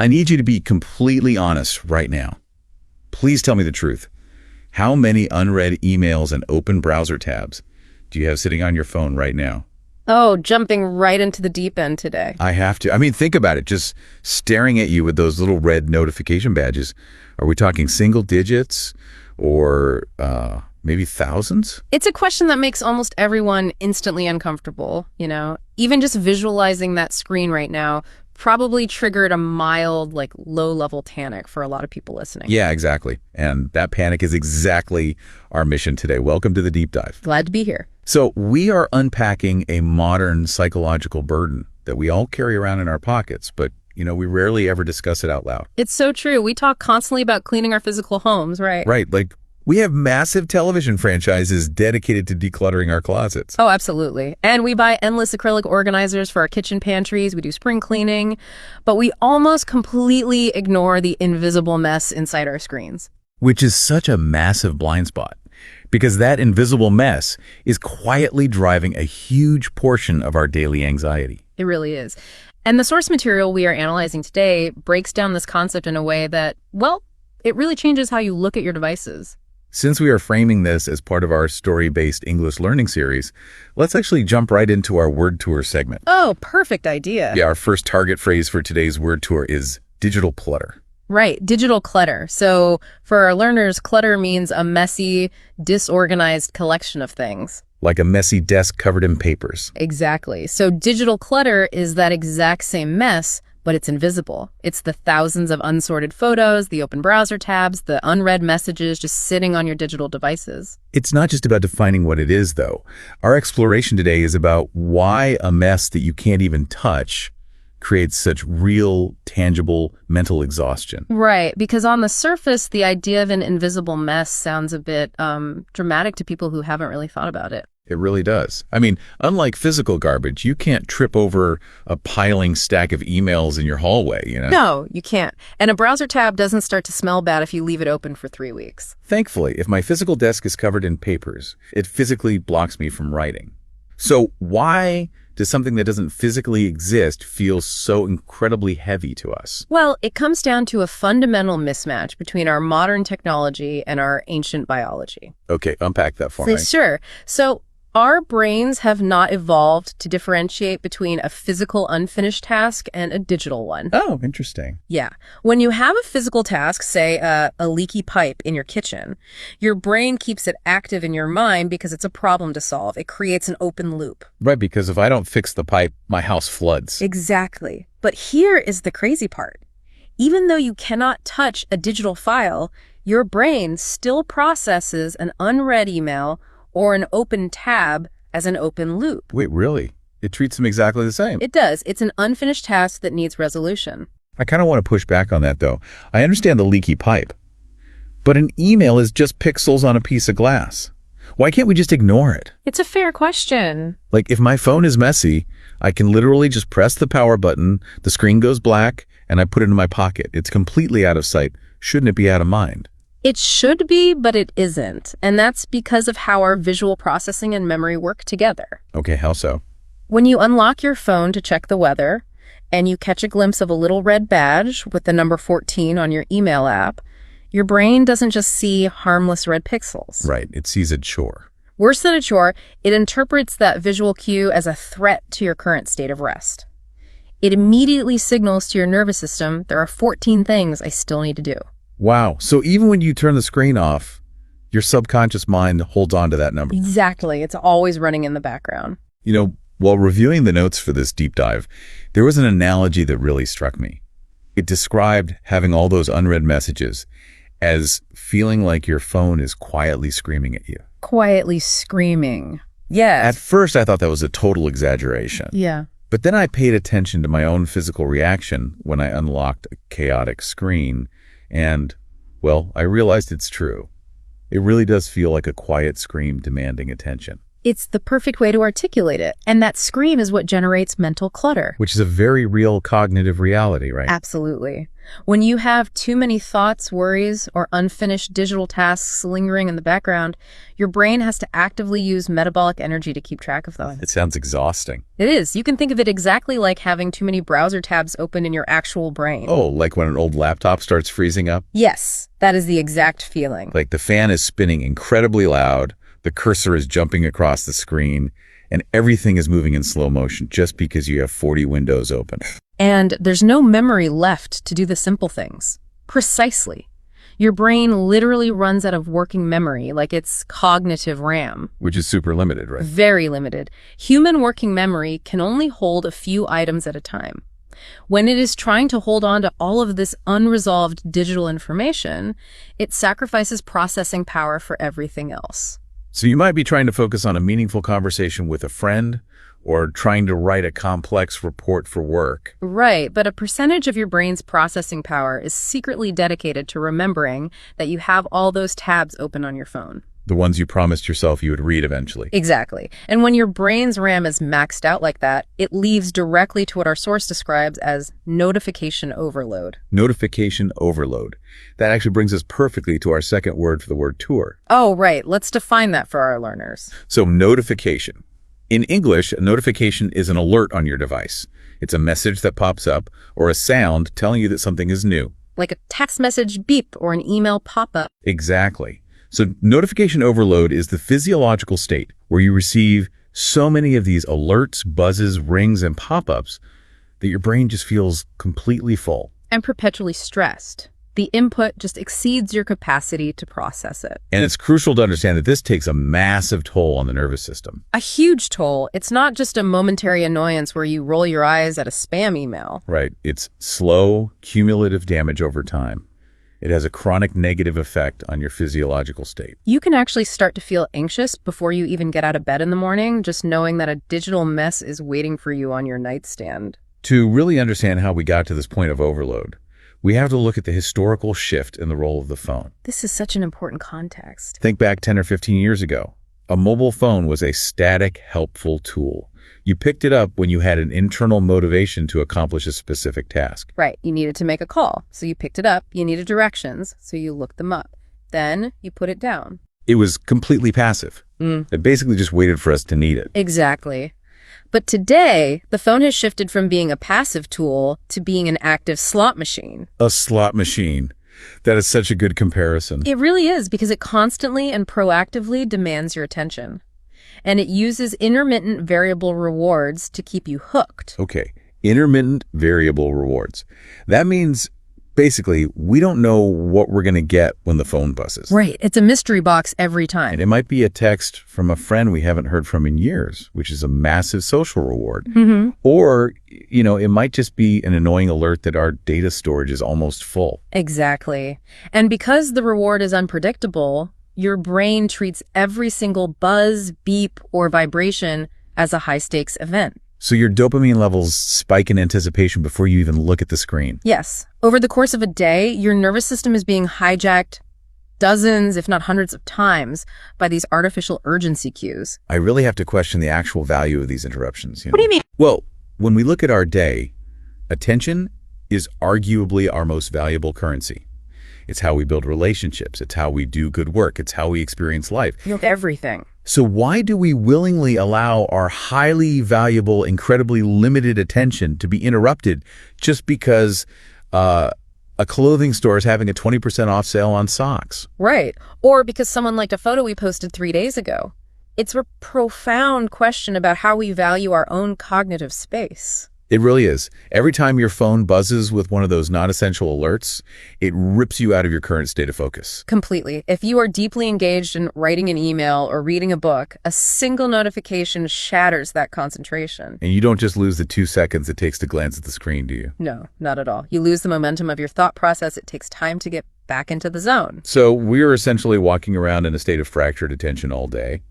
I need you to be completely honest right now. Please tell me the truth. How many unread emails and open browser tabs do you have sitting on your phone right now? Oh, jumping right into the deep end today. I have to. I mean, think about it. Just staring at you with those little red notification badges. Are we talking single digits or maybe thousands? It's a question that makes almost everyone instantly uncomfortable, you know? Even just visualizing that screen right now probably triggered a mild, low-level panic for a lot of people listening. Yeah, exactly. And that panic is exactly our mission today. Welcome to the Deep Dive. Glad to be here. So we are unpacking a modern psychological burden that we all carry around in our pockets, but we rarely ever discuss it out loud. It's so true. We talk constantly about cleaning our physical homes, right? Right. We have massive television franchises dedicated to decluttering our closets. Oh, absolutely. And we buy endless acrylic organizers for our kitchen pantries. We do spring cleaning, but we almost completely ignore the invisible mess inside our screens. Which is such a massive blind spot, because that invisible mess is quietly driving a huge portion of our daily anxiety. It really is. And the source material we are analyzing today breaks down this concept in a way that, it really changes how you look at your devices. Since we are framing this as part of our story-based English learning series, let's actually jump right into our word tour segment. Oh, perfect idea. Yeah, our first target phrase for today's word tour is digital clutter. Right, digital clutter. So for our learners, clutter means a messy, disorganized collection of things. Like a messy desk covered in papers. Exactly. So digital clutter is that exact same mess, but it's invisible. It's the thousands of unsorted photos, the open browser tabs, the unread messages just sitting on your digital devices. It's not just about defining what it is, though. Our exploration today is about why a mess that you can't even touch creates such real, tangible mental exhaustion. Right, because on the surface, the idea of an invisible mess sounds a bit dramatic to people who haven't really thought about it. It really does. I mean, unlike physical garbage, you can't trip over a piling stack of emails in your hallway, No, you can't. And a browser tab doesn't start to smell bad if you leave it open for 3 weeks. Thankfully, if my physical desk is covered in papers, it physically blocks me from writing. So why does something that doesn't physically exist feel so incredibly heavy to us? Well, it comes down to a fundamental mismatch between our modern technology and our ancient biology. Okay, unpack that for me. Sure. So our brains have not evolved to differentiate between a physical unfinished task and a digital one. Oh, interesting. Yeah. When you have a physical task, say a leaky pipe in your kitchen, your brain keeps it active in your mind because it's a problem to solve. It creates an open loop. Right, because if I don't fix the pipe, my house floods. Exactly. But here is the crazy part. Even though you cannot touch a digital file, your brain still processes an unread email or an open tab as an open loop. Wait, really? It treats them exactly the same? It does. It's an unfinished task that needs resolution. I kind of want to push back on that, though. I understand the leaky pipe, but an email is just pixels on a piece of glass. Why can't we just ignore it? It's a fair question. Like, if my phone is messy, I can literally just press the power button, the screen goes black, and I put it in my pocket. It's completely out of sight. Shouldn't it be out of mind? It should be, but it isn't. And that's because of how our visual processing and memory work together. Okay, how so? When you unlock your phone to check the weather, and you catch a glimpse of a little red badge with the number 14 on your email app, your brain doesn't just see harmless red pixels. Right, it sees a chore. Worse than a chore, it interprets that visual cue as a threat to your current state of rest. It immediately signals to your nervous system, there are 14 things I still need to do. Wow. So even when you turn the screen off, your subconscious mind holds on to that number. Exactly. It's always running in the background. While reviewing the notes for this deep dive, there was an analogy that really struck me. It described having all those unread messages as feeling like your phone is quietly screaming at you. Quietly screaming. Yes. At first, I thought that was a total exaggeration. Yeah. But then I paid attention to my own physical reaction when I unlocked a chaotic screen. And, I realized it's true. It really does feel like a quiet scream demanding attention. It's the perfect way to articulate it. And that scream is what generates mental clutter. Which is a very real cognitive reality, right? Absolutely. When you have too many thoughts, worries, or unfinished digital tasks lingering in the background, your brain has to actively use metabolic energy to keep track of them. It sounds exhausting. It is. You can think of it exactly like having too many browser tabs open in your actual brain. Oh, like when an old laptop starts freezing up? Yes, that is the exact feeling. Like the fan is spinning incredibly loud, the cursor is jumping across the screen, and everything is moving in slow motion just because you have 40 windows open. And there's no memory left to do the simple things. Precisely. Your brain literally runs out of working memory, like it's cognitive RAM. Which is super limited, right? Very limited. Human working memory can only hold a few items at a time. When it is trying to hold on to all of this unresolved digital information, it sacrifices processing power for everything else. So you might be trying to focus on a meaningful conversation with a friend or trying to write a complex report for work. Right, but a percentage of your brain's processing power is secretly dedicated to remembering that you have all those tabs open on your phone. The ones you promised yourself you would read eventually. Exactly. And when your brain's RAM is maxed out like that, it leads directly to what our source describes as notification overload. Notification overload. That actually brings us perfectly to our second word for the word tour. Oh, right. Let's define that for our learners. So notification. In English, a notification is an alert on your device. It's a message that pops up or a sound telling you that something is new. Like a text message beep or an email pop-up. Exactly. So notification overload is the physiological state where you receive so many of these alerts, buzzes, rings, and pop-ups that your brain just feels completely full. And perpetually stressed. The input just exceeds your capacity to process it. And it's crucial to understand that this takes a massive toll on the nervous system. A huge toll. It's not just a momentary annoyance where you roll your eyes at a spam email. Right. It's slow, cumulative damage over time. It has a chronic negative effect on your physiological state. You can actually start to feel anxious before you even get out of bed in the morning, just knowing that a digital mess is waiting for you on your nightstand. To really understand how we got to this point of overload, we have to look at the historical shift in the role of the phone. This is such an important context. Think back 10 or 15 years ago. A mobile phone was a static, helpful tool. You picked it up when you had an internal motivation to accomplish a specific task. Right. You needed to make a call, so you picked it up. You needed directions, so you looked them up. Then you put it down. It was completely passive. It basically just waited for us to need it. Exactly. But today, the phone has shifted from being a passive tool to being an active slot machine. A slot machine. That is such a good comparison. It really is, because it constantly and proactively demands your attention. And it uses intermittent variable rewards to keep you hooked. Okay, intermittent variable rewards. That means basically we don't know what we're going to get when the phone buzzes. Right. It's a mystery box every time. And it might be a text from a friend we haven't heard from in years, which is a massive social reward. Or, it might just be an annoying alert that our data storage is almost full. Exactly. And because the reward is unpredictable, your brain treats every single buzz, beep, or vibration as a high-stakes event. So your dopamine levels spike in anticipation before you even look at the screen. Yes. Over the course of a day, your nervous system is being hijacked dozens, if not hundreds of times by these artificial urgency cues. I really have to question the actual value of these interruptions. What do you mean? Well, when we look at our day, attention is arguably our most valuable currency. It's how we build relationships. It's how we do good work. It's how we experience life. Everything. So why do we willingly allow our highly valuable, incredibly limited attention to be interrupted just because a clothing store is having a 20% off sale on socks? Right. Or because someone liked a photo we posted 3 days ago. It's a profound question about how we value our own cognitive space. It really is. Every time your phone buzzes with one of those non-essential alerts, it rips you out of your current state of focus. Completely. If you are deeply engaged in writing an email or reading a book, a single notification shatters that concentration. And you don't just lose the 2 seconds it takes to glance at the screen, do you? No, not at all. You lose the momentum of your thought process. It takes time to get back into the zone. So we're essentially walking around in a state of fractured attention all day.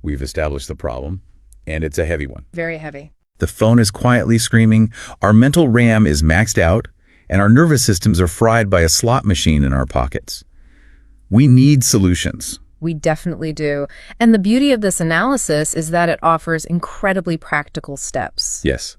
We've established the problem, and it's a heavy one. Very heavy. The phone is quietly screaming, our mental RAM is maxed out, and our nervous systems are fried by a slot machine in our pockets. We need solutions. We definitely do. And the beauty of this analysis is that it offers incredibly practical steps. Yes.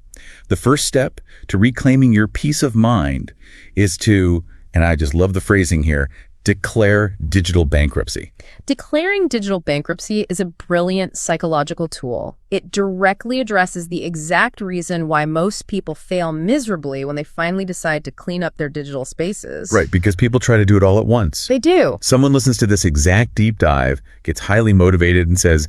The first step to reclaiming your peace of mind is to, and I just love the phrasing here, declare digital bankruptcy. Declaring digital bankruptcy is a brilliant psychological tool. It directly addresses the exact reason why most people fail miserably when they finally decide to clean up their digital spaces. Right, because people try to do it all at once. They do. Someone listens to this exact deep dive, gets highly motivated and says,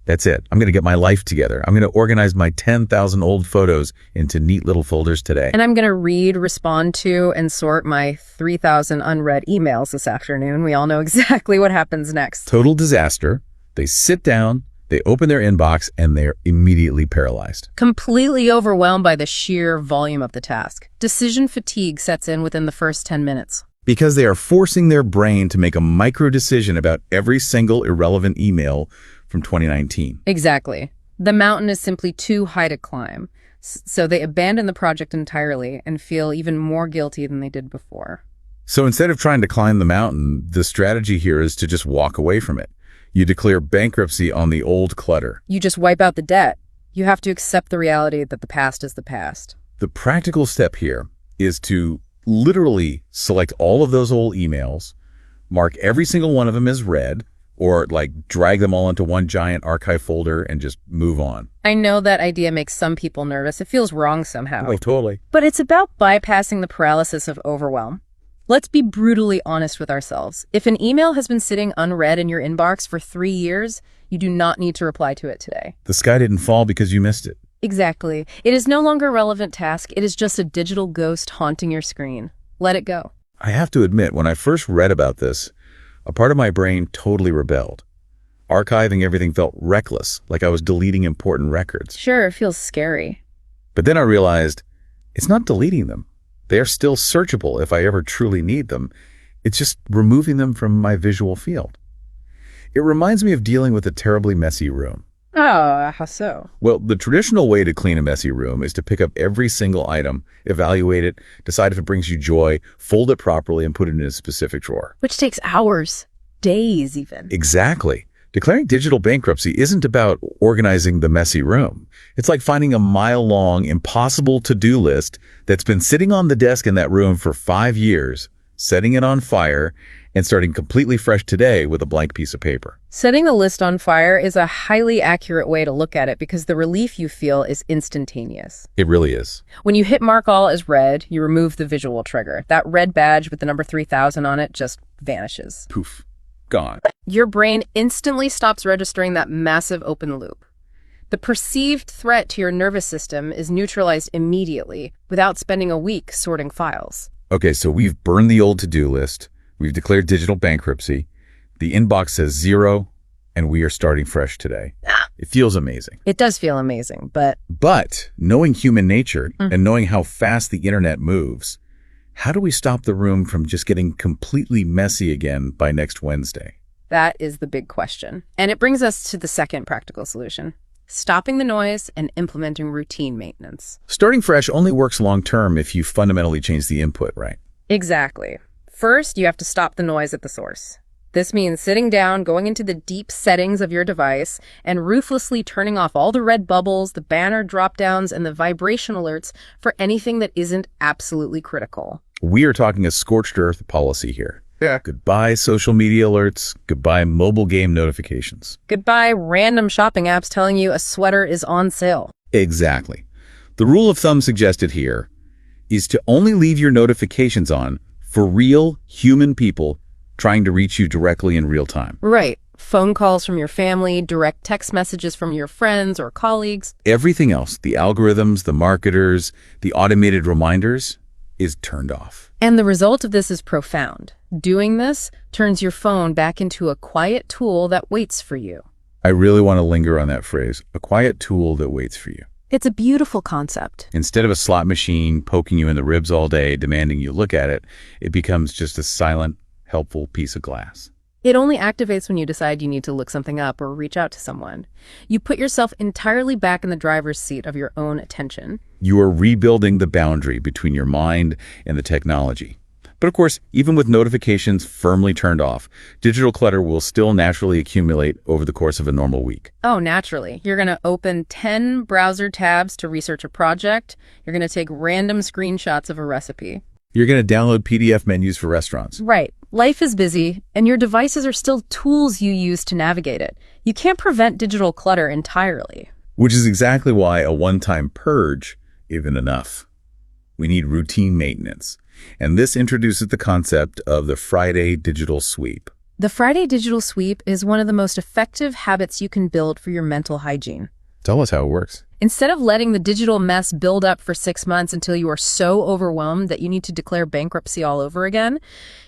that's it. I'm going to get my life together. I'm going to organize my 10,000 old photos into neat little folders today. And I'm going to read, respond to, and sort my 3,000 unread emails this afternoon. We all know exactly what happens next. Total disaster. They sit down, they open their inbox, and they're immediately paralyzed. Completely overwhelmed by the sheer volume of the task. Decision fatigue sets in within the first 10 minutes. Because they are forcing their brain to make a micro decision about every single irrelevant email from 2019. Exactly. The mountain is simply too high to climb. So they abandon the project entirely and feel even more guilty than they did before. So instead of trying to climb the mountain, the strategy here is to just walk away from it. You declare bankruptcy on the old clutter. You just wipe out the debt. You have to accept the reality that the past is the past. The practical step here is to literally select all of those old emails, mark every single one of them as read, or like drag them all into one giant archive folder and just move on. I know that idea makes some people nervous. It feels wrong somehow. Oh, totally. But it's about bypassing the paralysis of overwhelm. Let's be brutally honest with ourselves. If an email has been sitting unread in your inbox for 3 years, you do not need to reply to it today. The sky didn't fall because you missed it. Exactly. It is no longer a relevant task. It is just a digital ghost haunting your screen. Let it go. I have to admit, when I first read about this, a part of my brain totally rebelled. Archiving everything felt reckless, like I was deleting important records. Sure, it feels scary. But then I realized it's not deleting them. They are still searchable if I ever truly need them. It's just removing them from my visual field. It reminds me of dealing with a terribly messy room. Oh, how so? Well, the traditional way to clean a messy room is to pick up every single item, evaluate it, decide if it brings you joy, fold it properly, and put it in a specific drawer. Which takes hours, days even. Exactly. Declaring digital bankruptcy isn't about organizing the messy room. It's like finding a mile-long, impossible to-do list that's been sitting on the desk in that room for 5 years, setting it on fire, and starting completely fresh today with a blank piece of paper. Setting the list on fire is a highly accurate way to look at it because the relief you feel is instantaneous. It really is. When you hit mark all as read, you remove the visual trigger. That red badge with the number 3000 on it just vanishes. Poof. Gone. Your brain instantly stops registering that massive open loop. The perceived threat to your nervous system is neutralized immediately without spending a week sorting files. Okay, so we've burned the old to-do list. We've declared digital bankruptcy. The inbox says 0, and we are starting fresh today. It feels amazing. It does feel amazing, but knowing human nature and knowing how fast the internet moves, how do we stop the room from just getting completely messy again by next Wednesday? that is the big question. And it brings us to the second practical solution: stopping the noise and implementing routine maintenance. Starting fresh only works long-term if you fundamentally change the input, right? Exactly. First, you have to stop the noise at the source. This means sitting down, going into the deep settings of your device, and ruthlessly turning off all the red bubbles, the banner drop-downs, and the vibration alerts for anything that isn't absolutely critical. We are talking a scorched earth policy here. Yeah. Goodbye social media alerts. Goodbye mobile game notifications. Goodbye random shopping apps telling you a sweater is on sale. Exactly. The rule of thumb suggested here is to only leave your notifications on for real human people trying to reach you directly in real time. Right. Phone calls from your family, direct text messages from your friends or colleagues. Everything else, the algorithms, the marketers, the automated reminders, is turned off. And the result of this is profound. Doing this turns your phone back into a quiet tool that waits for you. I really want to linger on that phrase, a quiet tool that waits for you. It's a beautiful concept. Instead of a slot machine poking you in the ribs all day, demanding you look at it, it becomes just a silent, helpful piece of glass. It only activates when you decide you need to look something up or reach out to someone. You put yourself entirely back in the driver's seat of your own attention. You are rebuilding the boundary between your mind and the technology. But of course, even with notifications firmly turned off, digital clutter will still naturally accumulate over the course of a normal week. Oh, naturally. You're going to open 10 browser tabs to research a project. You're going to take random screenshots of a recipe. You're going to download PDF menus for restaurants. Right. Life is busy, and your devices are still tools you use to navigate it. You can't prevent digital clutter entirely. Which is exactly why a one-time purge isn't enough. We need routine maintenance. And this introduces the concept of the Friday digital sweep. The Friday digital sweep is one of the most effective habits you can build for your mental hygiene. Tell us how it works. Instead of letting the digital mess build up for 6 months until you are so overwhelmed that you need to declare bankruptcy all over again,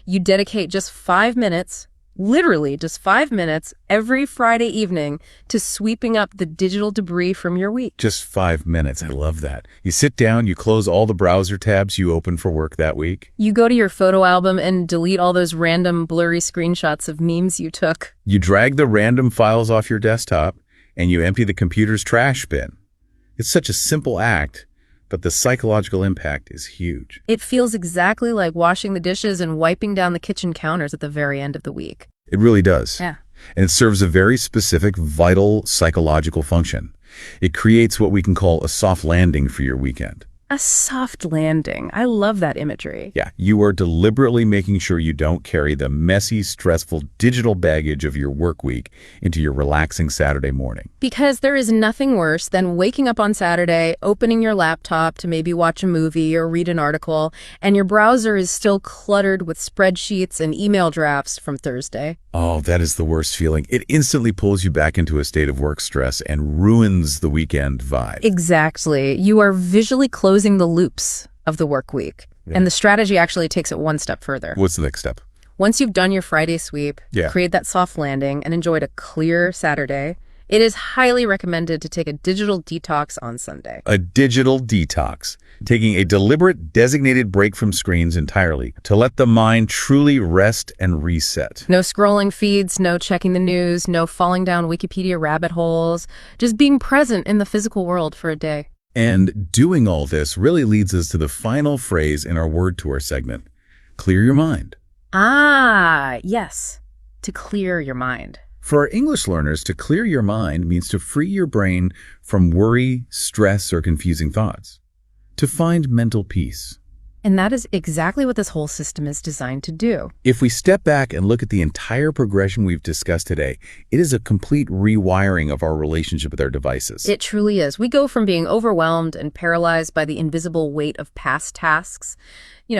you dedicate just 5 minutes, literally just 5 minutes, every Friday evening to sweeping up the digital debris from your week. Just 5 minutes. I love that. You sit down, you close all the browser tabs you opened for work that week. You go to your photo album and delete all those random blurry screenshots of memes you took. You drag the random files off your desktop, and you empty the computer's trash bin. It's such a simple act, but the psychological impact is huge. It feels exactly like washing the dishes and wiping down the kitchen counters at the very end of the week. It really does. Yeah. And it serves a very specific, vital psychological function. It creates what we can call a soft landing for your weekend. A soft landing. I love that imagery. Yeah, you are deliberately making sure you don't carry the messy, stressful digital baggage of your work week into your relaxing Saturday morning. Because there is nothing worse than waking up on Saturday, opening your laptop to maybe watch a movie or read an article, and your browser is still cluttered with spreadsheets and email drafts from Thursday. Oh, that is the worst feeling. It instantly pulls you back into a state of work stress and ruins the weekend vibe. Exactly. You are visually closing the loops of the work week. Yeah. And the strategy actually takes it one step further. What's the next step? Once you've done your Friday sweep, create that soft landing, and enjoyed a clear Saturday, it is highly recommended to take a digital detox on Sunday. A digital detox, taking a deliberate, designated break from screens entirely to let the mind truly rest and reset. No scrolling feeds, no checking the news, no falling down Wikipedia rabbit holes, just being present in the physical world for a day. And doing all this really leads us to the final phrase in our word tour segment, clear your mind. Ah, yes, to clear your mind. For our English learners, to clear your mind means to free your brain from worry, stress, or confusing thoughts. To find mental peace. And that is exactly what this whole system is designed to do. If we step back and look at the entire progression we've discussed today, it is a complete rewiring of our relationship with our devices. It truly is. We go from being overwhelmed and paralyzed by the invisible weight of past tasks,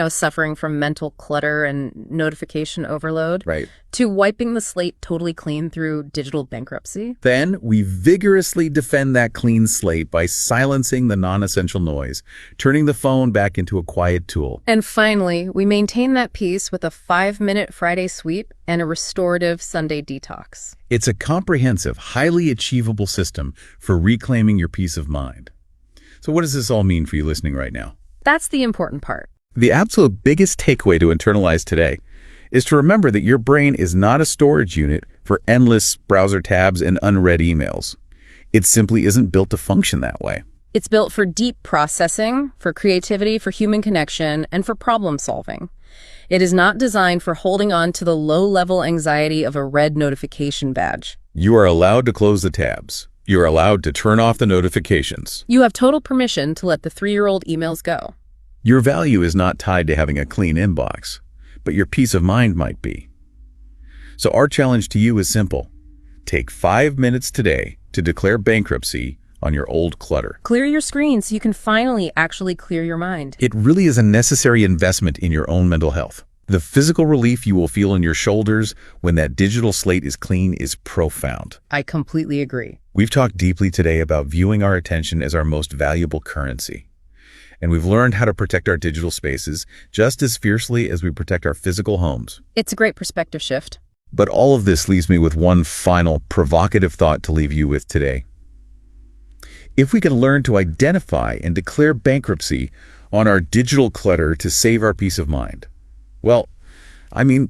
suffering from mental clutter and notification overload, Right. to wiping the slate totally clean through digital bankruptcy. Then we vigorously defend that clean slate by silencing the non-essential noise, turning the phone back into a quiet tool. And finally, we maintain that peace with a 5-minute Friday sweep and a restorative Sunday detox. It's a comprehensive, highly achievable system for reclaiming your peace of mind. So what does this all mean for you listening right now? That's the important part. The absolute biggest takeaway to internalize today is to remember that your brain is not a storage unit for endless browser tabs and unread emails. It simply isn't built to function that way. It's built for deep processing, for creativity, for human connection, and for problem solving. It is not designed for holding on to the low-level anxiety of a red notification badge. You are allowed to close the tabs. You are allowed to turn off the notifications. You have total permission to let the 3-year-old emails go. Your value is not tied to having a clean inbox, but your peace of mind might be. So our challenge to you is simple. Take 5 minutes today to declare bankruptcy on your old clutter. Clear your screen so you can finally actually clear your mind. It really is a necessary investment in your own mental health. The physical relief you will feel in your shoulders when that digital slate is clean is profound. I completely agree. We've talked deeply today about viewing our attention as our most valuable currency. And we've learned how to protect our digital spaces just as fiercely as we protect our physical homes. It's a great perspective shift. But all of this leaves me with one final provocative thought to leave you with today. If we can learn to identify and declare bankruptcy on our digital clutter to save our peace of mind, well,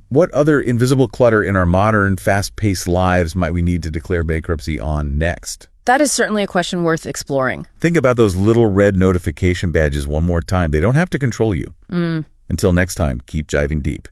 what other invisible clutter in our modern, fast-paced lives might we need to declare bankruptcy on next? That is certainly a question worth exploring. Think about those little red notification badges one more time. They don't have to control you. Until next time, keep jiving deep.